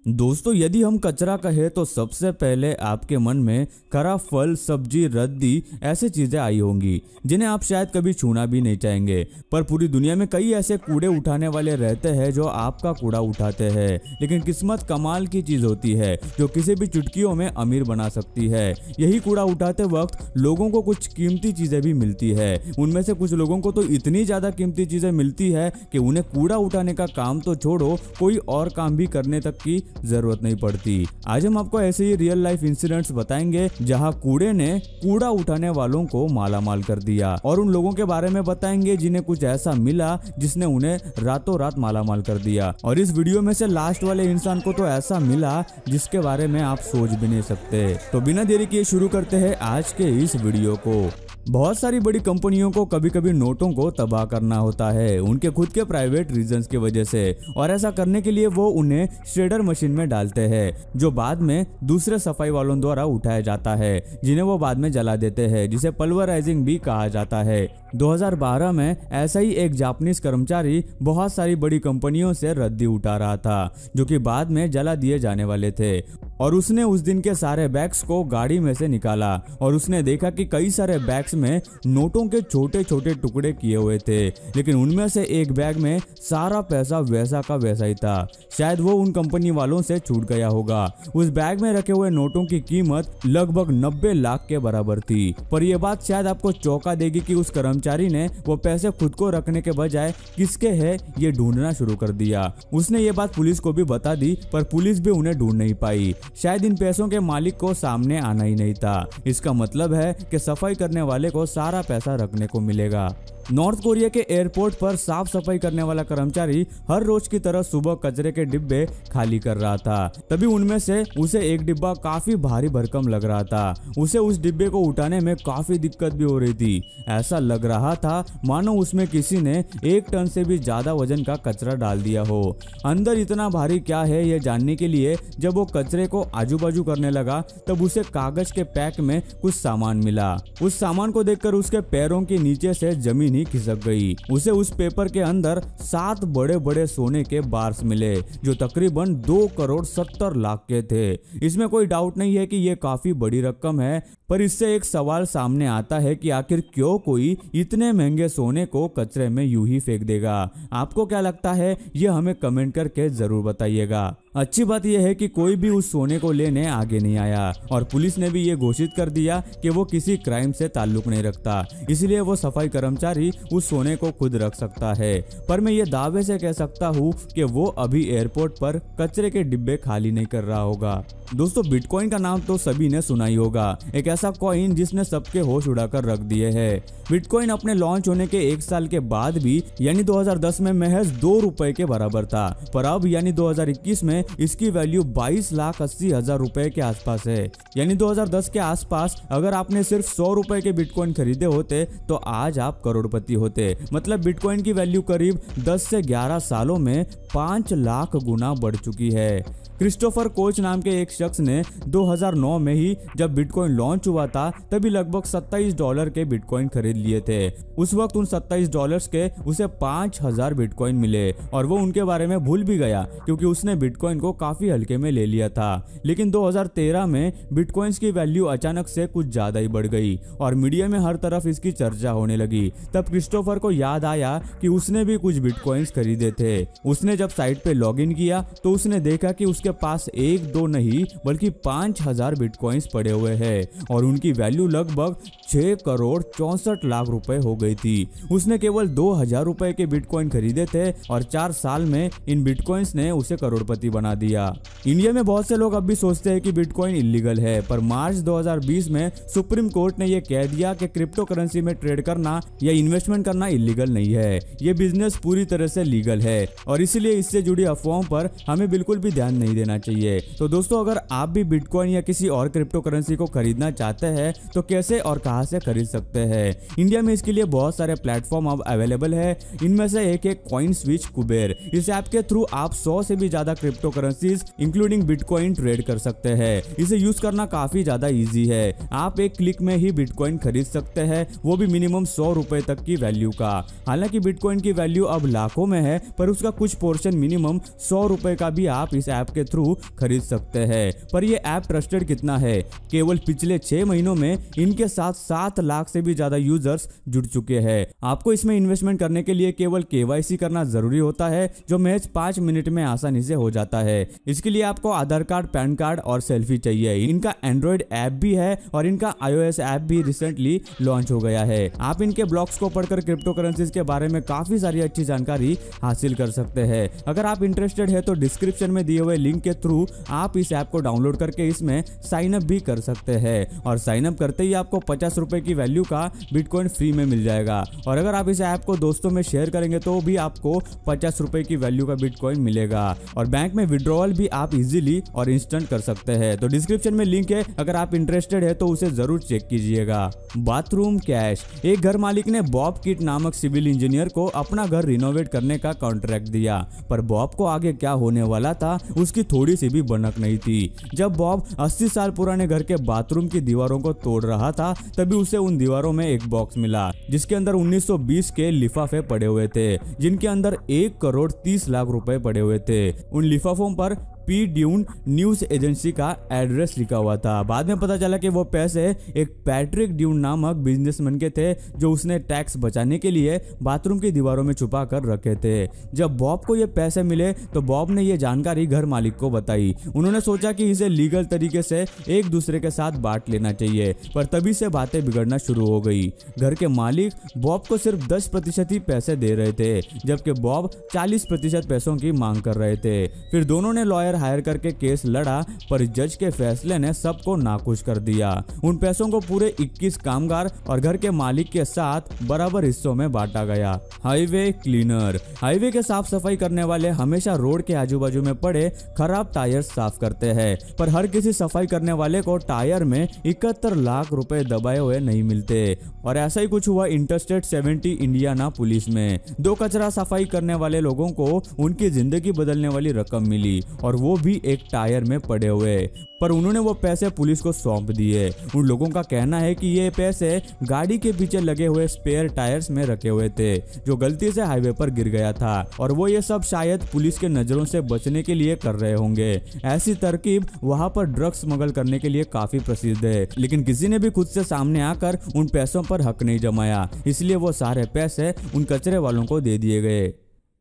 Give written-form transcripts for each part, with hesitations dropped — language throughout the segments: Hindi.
दोस्तों, यदि हम कचरा कहें तो सबसे पहले आपके मन में खराब फल, सब्जी, रद्दी ऐसे चीजें आई होंगी जिन्हें आप शायद कभी छूना भी नहीं चाहेंगे। पर पूरी दुनिया में कई ऐसे कूड़े उठाने वाले रहते हैं जो आपका कूड़ा उठाते हैं, लेकिन किस्मत कमाल की चीज होती है जो किसी भी चुटकियों में अमीर बना सकती है। यही कूड़ा उठाते वक्त लोगों को कुछ कीमती चीजें भी मिलती है। उनमें से कुछ लोगों को तो इतनी ज्यादा कीमती चीजें मिलती है कि उन्हें कूड़ा उठाने का काम तो छोड़ो, कोई और काम भी करने तक की जरूरत नहीं पड़ती। आज हम आपको ऐसे ही रियल लाइफ इंसिडेंट्स बताएंगे जहां कूड़े ने कूड़ा उठाने वालों को मालामाल कर दिया, और उन लोगों के बारे में बताएंगे जिन्हें कुछ ऐसा मिला जिसने उन्हें रातों रात मालामाल कर दिया। और इस वीडियो में से लास्ट वाले इंसान को तो ऐसा मिला जिसके बारे में आप सोच भी नहीं सकते। तो बिना देरी किए शुरू करते हैं आज के इस वीडियो को। बहुत सारी बड़ी कंपनियों को कभी कभी नोटों को तबाह करना होता है उनके खुद के प्राइवेट रीजंस की वजह से, और ऐसा करने के लिए वो उन्हें श्रेडर मशीन में डालते हैं जो बाद में दूसरे सफाई वालों द्वारा उठाया जाता है, जिन्हें वो बाद में जला देते हैं, जिसे पल्वराइजिंग भी कहा जाता है। 2012 में ऐसा ही एक जापानीज कर्मचारी बहुत सारी बड़ी कंपनियों से रद्दी उठा रहा था जो कि बाद में जला दिए जाने वाले थे, और उसने उस दिन के सारे बैग्स को गाड़ी में से निकाला और उसने देखा कि कई सारे बैग्स में नोटों के छोटे छोटे टुकड़े किए हुए थे, लेकिन उनमें से एक बैग में सारा पैसा वैसा का वैसा ही था। शायद वो उन कंपनी वालों से छूट गया होगा। उस बैग में रखे हुए नोटों की कीमत लगभग 90 लाख के बराबर थी। पर यह बात शायद आपको चौंका देगी कि उस कर्मचारी ने वो पैसे खुद को रखने के बजाय किसके है ये ढूंढना शुरू कर दिया। उसने ये बात पुलिस को भी बता दी, पर पुलिस भी उन्हें ढूंढ नहीं पाई। शायद इन पैसों के मालिक को सामने आना ही नहीं था। इसका मतलब है कि सफाई करने वाले को सारा पैसा रखने को मिलेगा। नॉर्थ कोरिया के एयरपोर्ट पर साफ सफाई करने वाला कर्मचारी हर रोज की तरह सुबह कचरे के डिब्बे खाली कर रहा था। तभी उनमें से उसे एक डिब्बा काफी भारी भरकम लग रहा था। उसे उस डिब्बे को उठाने में काफी दिक्कत भी हो रही थी। ऐसा लग रहा था मानो उसमें किसी ने 1 टन से भी ज्यादा वजन का कचरा डाल दिया हो। अंदर इतना भारी क्या है ये जानने के लिए जब वो कचरे को आजू बाजू करने लगा तब उसे कागज के पैक में कुछ सामान मिला। उस सामान को देखकर उसके पैरों के नीचे से जमीन खिसक गई। उसे उस पेपर के अंदर 7 बड़े बड़े सोने के बार्स मिले जो तकरीबन 2 करोड़ 70 लाख के थे। इसमें कोई डाउट नहीं है कि यह काफी बड़ी रकम है, पर इससे एक सवाल सामने आता है कि आखिर क्यों कोई इतने महंगे सोने को कचरे में यूं ही फेंक देगा। आपको क्या लगता है ये हमें कमेंट करके जरूर बताइएगा। अच्छी बात यह है कि कोई भी उस सोने को लेने आगे नहीं आया, और पुलिस ने भी ये घोषित कर दिया कि वो किसी क्राइम से ताल्लुक नहीं रखता, इसलिए वो सफाई कर्मचारी उस सोने को खुद रख सकता है। पर मैं ये दावे से कह सकता हूँ कि वो अभी एयरपोर्ट पर कचरे के डिब्बे खाली नहीं कर रहा होगा। दोस्तों, बिटकॉइन का नाम तो सभी ने सुना ही होगा। एक ऐसा कॉइन जिसने सबके होश उड़ाकर रख दिए हैं। बिटकॉइन अपने लॉन्च होने के 1 साल के बाद भी यानी 2010 में महज 2 रुपए के बराबर था, पर अब यानी 2021 में इसकी वैल्यू 22,80,000 रुपए के आसपास है। यानी 2010 के आसपास अगर आपने सिर्फ 100 रुपए के बिटकॉइन खरीदे होते तो आज आप करोड़पति होते। मतलब बिटकॉइन की वैल्यू करीब 10 से 11 सालों में 5 लाख गुना बढ़ चुकी है। क्रिस्टोफर कोच नाम के एक शख्स ने 2009 में ही जब बिटकॉइन लॉन्च हुआ था तभी लगभग $27 के बिटकॉइन खरीद लिए थे। उस वक्त उन $27 के उसे 5000 बिटकॉइन मिले, और वो उनके बारे में भूल भी गया क्योंकि उसने बिटकॉइन को काफी हल्के में ले लिया था। लेकिन 2013 में बिटकॉइंस की वैल्यू अचानक से कुछ ज्यादा ही बढ़ गई और मीडिया में हर तरफ इसकी चर्चा होने लगी। तब क्रिस्टोफर को याद आया कि उसने भी कुछ बिटकॉइंस खरीदे थे। उसने जब साइट पे लॉगिन किया तो उसने देखा कि उसके पास 1-2 नहीं बल्कि 5000 बिटकॉइंस पड़े हुए हैं, और उनकी वैल्यू लगभग 6 करोड़ 64 लाख रुपए हो गई थी। उसने केवल 2000 रुपए के बिटकॉइन खरीदे थे और 4 साल में इन बिटकॉइंस ने उसे करोड़पति बना दिया। इंडिया में बहुत से लोग अब भी सोचते हैं कि बिटकॉइन इलीगल है, पर मार्च 2020 में सुप्रीम कोर्ट ने यह कह दिया कि क्रिप्टो करेंसी में ट्रेड करना या इन्वेस्टमेंट करना इलीगल नहीं है। ये बिजनेस पूरी तरह से लीगल है, और इसलिए इससे जुड़ी अफवाहों पर हमें बिल्कुल भी ध्यान नहीं देना चाहिए। तो दोस्तों, अगर आप भी बिटकॉइन या किसी और क्रिप्टो करेंसी को खरीदना चाहते हैं तो कैसे और कहां से खरीद सकते हैं? इंडिया में इसके लिए बहुत सारे प्लेटफॉर्म अब अवेलेबल है। इनमें से एक है कॉइन स्विच कुबेर। इस ऐप के थ्रू आप 100 से भी ज्यादा crypto currencies including bitcoin trade कर सकते हैं। इसे यूज करना काफी ज्यादा इजी है। आप एक क्लिक में ही बिटकॉइन खरीद सकते हैं, वो भी मिनिमम 100 रुपए तक की वैल्यू का। हालांकि बिटकॉइन की वैल्यू अब लाखों में है, पर उसका कुछ पोर्शन मिनिमम 100 रुपए का भी आप इस ऐप के थ्रू खरीद सकते हैं। पर ये ऐप ट्रस्टेड कितना है? केवल पिछले 6 महीनों में इनके साथ 7 लाख से भी ज्यादा यूजर्स जुड़ चुके हैं। आपको इसमें इन्वेस्टमेंट करने के लिए केवल KYC करना जरूरी होता है, जो महज 5 मिनट में आसानी से हो जाता है। इसके लिए आपको आधार कार्ड, पैन कार्ड और सेल्फी चाहिए। इनका एंड्रॉइड ऐप भी है और इनका iOS ऐप भी रिसेंटली लॉन्च हो गया है। आप इनके ब्लॉग्स को पढ़कर क्रिप्टो करेंसीज के बारे में काफी सारी अच्छी जानकारी हासिल कर सकते हैं। अगर आप इंटरेस्टेड है तो डिस्क्रिप्शन में दिए हुए लिंक के थ्रू आप इस ऐप को डाउनलोड करके इसमें साइन अप भी कर सकते हैं और साइन अप करते ही आपको 50 रुपए की वैल्यू का बिटकॉइन फ्री में मिल जाएगा। और अगर आप इस ऐप को दोस्तों में शेयर करेंगे तो भी आपको 50 रुपए की वैल्यू का बिटकॉइन मिलेगा और बैंक में विड्रॉवल भी आप इजीली और इंस्टेंट कर सकते हैं। तो डिस्क्रिप्शन में लिंक है, अगर आप इंटरेस्टेड है तो उसे जरूर चेक कीजिएगा। Bathroom cash. एक घर मालिक ने बॉब किट नामक सिविल इंजीनियर को अपना घर रिनोवेट करने का कॉन्ट्रैक्ट दिया, पर बॉब को आगे क्या होने वाला था उसकी थोड़ी सी भी भनक नहीं थी। जब बॉब 80 साल पुराने घर के बाथरूम की दीवारों को तोड़ रहा था तभी उसे उन दीवारों में एक बॉक्स मिला जिसके अंदर 1920 के लिफाफे पड़े हुए थे, जिनके अंदर 1 करोड़ 30 लाख रुपए पड़े हुए थे। उन लिफाफों पर पी ड्यून न्यूज एजेंसी का एड्रेस लिखा हुआ था। बाद में पता चला कि वो पैसे एक पैट्रिक ड्यून नामक बिजनेसमैन के थे, जो उसने टैक्स बचाने के लिए बाथरूम की दीवारों में छुपा कर रखे थे। जब बॉब को ये पैसे मिले तो बॉब ने ये जानकारी घर मालिक को बताई। उन्होंने सोचा कि इसे लीगल तरीके से एक दूसरे के साथ बांट लेना चाहिए, पर तभी से बातें बिगड़ना शुरू हो गई। घर के मालिक बॉब को सिर्फ 10% ही पैसे दे रहे थे, जबकि बॉब 40% पैसों की मांग कर रहे थे। फिर दोनों ने लॉयर हायर करके केस लड़ा, पर जज के फैसले ने सबको नाखुश कर दिया। उन पैसों को पूरे 21 कामगार और घर के मालिक के साथ बराबर हिस्सों में बांटा गया। Highway cleaner. हाईवे के साफ सफाई करने वाले हमेशा रोड के आजू बाजू में पड़े खराब टायर साफ करते हैं, पर हर किसी सफाई करने वाले को टायर में 71 लाख रुपए दबाए हुए नहीं मिलते। और ऐसा ही कुछ हुआ इंटरस्टेट 70 इंडियाना पुलिस में। 2 कचरा सफाई करने वाले लोगों को उनकी जिंदगी बदलने वाली रकम मिली, और वो भी एक टायर में पड़े हुए, पर उन्होंने वो पैसे पुलिस को सौंप दिए। उन लोगों का कहना है कि ये पैसे गाड़ी के पीछे लगे हुए स्पेयर टायर्स में रखे हुए थे, जो गलती से हाईवे पर गिर गया था, और वो ये सब शायद पुलिस के नजरों से बचने के लिए कर रहे होंगे। ऐसी तरकीब वहां पर ड्रग्स स्मगल करने के लिए काफी प्रसिद्ध है, लेकिन किसी ने भी खुद से सामने आकर उन पैसों पर हक नहीं जमाया, इसलिए वो सारे पैसे उन कचरे वालों को दे दिए गए।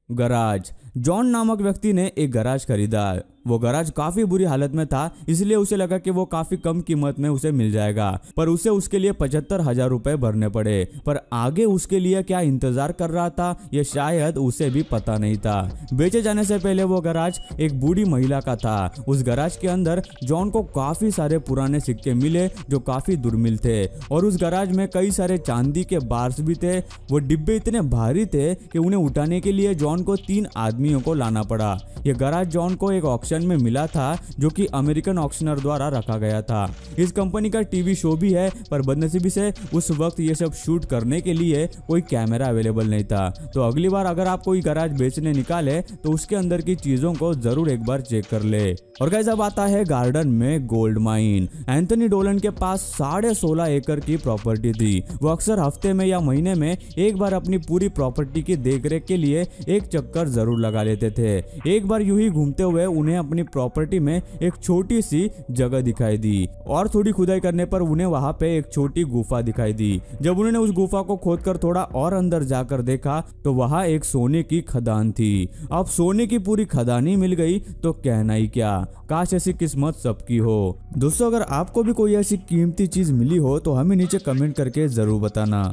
गराज। जॉन नामक व्यक्ति ने एक गराज खरीदा। वो गराज काफी बुरी हालत में था, इसलिए उसे लगा कि वो काफी कम कीमत में उसे मिल जाएगा, पर उसे उसके लिए 75,000 रुपए भरने पड़े। पर आगे उसके लिए क्या इंतजार कर रहा था ये शायद उसे भी पता नहीं था। बेचे जाने से पहले वो गराज एक बूढ़ी महिला का था। उस गराज के अंदर जॉन को काफी सारे पुराने सिक्के मिले जो काफी दुर्मिल थे, और उस गराज में कई सारे चांदी के बार्स भी थे। वो डिब्बे इतने भारी थे कि उन्हें उठाने के लिए जॉन को 3 आदमियों को लाना पड़ा। ये गराज जॉन को एक ऑक्शन में मिला था, जो कि अमेरिकन ऑक्शनर द्वारा रखा गया था। इस कंपनी का टीवी शो भी है, पर बदनसीबी से उस वक्त ये सब शूट करने के लिए कोई कैमरा अवेलेबल नहीं था। तो अगली बार अगर आप कोई गराज बेचने निकाले तो उसके अंदर की चीजों को जरूर एक बार चेक कर ले। और गाइस अब आता है गार्डन में गोल्ड माइन। एंथनी डोलन के पास 16.5 एकड़ की प्रॉपर्टी थी। वो अक्सर हफ्ते में या महीने में एक बार अपनी पूरी प्रॉपर्टी की देखरेख के लिए एक चक्कर जरूर लगा लेते थे। एक बार यूं ही घूमते हुए उन्हें अपनी प्रॉपर्टी में एक छोटी सी जगह दिखाई दी, और थोड़ी खुदाई करने पर उन्हें वहां पे एक छोटी गुफा दिखाई दी। जब उन्होंने उस गुफा को खोदकर थोड़ा और अंदर जाकर देखा तो वहां एक सोने की खदान थी। अब सोने की पूरी खदान ही मिल गई तो कहना ही क्या। काश ऐसी किस्मत सबकी हो। दोस्तों अगर आपको भी कोई ऐसी कीमती चीज मिली हो तो हमें नीचे कमेंट करके जरूर बताना।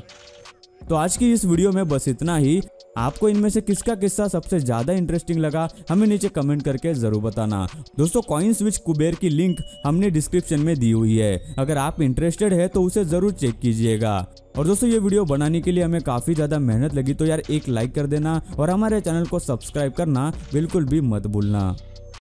तो आज की इस वीडियो में बस इतना ही। आपको इनमें से किसका किस्सा सबसे ज्यादा इंटरेस्टिंग लगा हमें नीचे कमेंट करके जरूर बताना। दोस्तों कॉइन स्विच कुबेर की लिंक हमने डिस्क्रिप्शन में दी हुई है, अगर आप इंटरेस्टेड है तो उसे जरूर चेक कीजिएगा। और दोस्तों ये वीडियो बनाने के लिए हमें काफी ज्यादा मेहनत लगी, तो यार एक लाइक कर देना और हमारे चैनल को सब्सक्राइब करना बिल्कुल भी मत भूलना।